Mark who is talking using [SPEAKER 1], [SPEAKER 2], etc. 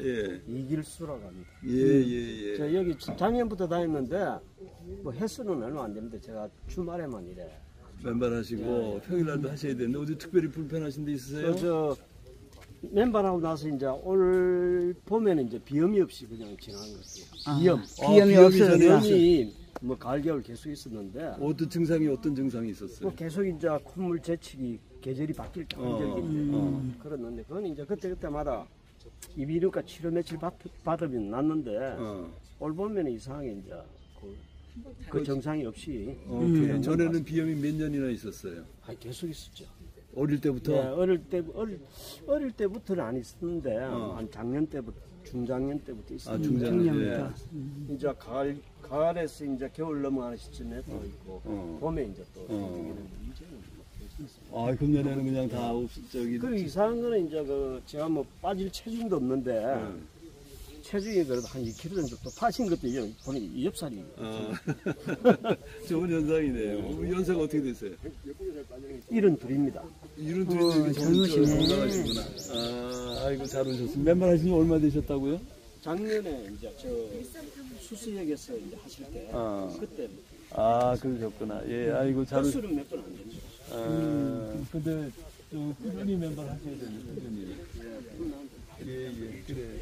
[SPEAKER 1] 예.
[SPEAKER 2] 이길수라고 합니다.
[SPEAKER 1] 예.
[SPEAKER 2] 저 여기 작년부터 다녔는데 뭐 횟수는 얼마 안 되는데 제가 주말에만 일해.
[SPEAKER 1] 맨발하시고 평일날도 하셔야 되는데 어디 특별히 불편하신 데 있으세요?
[SPEAKER 2] 저 맨발하고 나서 이제 올 봄에는 이제 비염이 없이 그냥 지나는 거죠. 비염.
[SPEAKER 3] 비염이 없어요.
[SPEAKER 2] 비염이 뭐 가을 겨울 계속 있었는데
[SPEAKER 1] 어떤 증상이 있었어요?
[SPEAKER 2] 뭐 계속 이제 콧물 재치기 계절이 바뀔 때 그랬는데 그건 이제 그때마다 이비인후과 치료 며칠 받으면 낫는데 올 봄에는 이상하게 이제 그 정상이 없이
[SPEAKER 1] 전에는 비염이 몇 년이나 있었어요?
[SPEAKER 2] 계속 있었죠.
[SPEAKER 1] 어릴 때부터?
[SPEAKER 2] 네, 어릴 때부터는 안 있었는데 한 작년 때부터 중작년 때부터 있었는데
[SPEAKER 1] 중작년
[SPEAKER 2] 이제 가을에서 이제 겨울 넘어가는 시점에 또 있고 봄에 이제 또
[SPEAKER 1] 금년에는 그냥 다 저기.
[SPEAKER 2] 그 이상한 거는 이제 제가 뭐 빠질 체중도 없는데 체중이 그래도 한 2kg 정도 또 빠진 것도 보니 옆살이.
[SPEAKER 1] 좋은 현상이네요. 연세가 어떻게 되세요?
[SPEAKER 2] 72입니다.
[SPEAKER 1] 이런 분이 건강하시구나. 아이고 잘 오셨습니다. 맨발 하신 지 얼마 되셨다고요?
[SPEAKER 2] 작년에 이제 저 수수역에서 이제 하실 때 그때.
[SPEAKER 1] 그러셨구나. 예, 아이고 잘 오셨.
[SPEAKER 2] 횟수는 몇 번 안 됩니다.
[SPEAKER 1] 근데 꾸준히 맨발 하셔야 되는데 꾸준히. 예, 그래.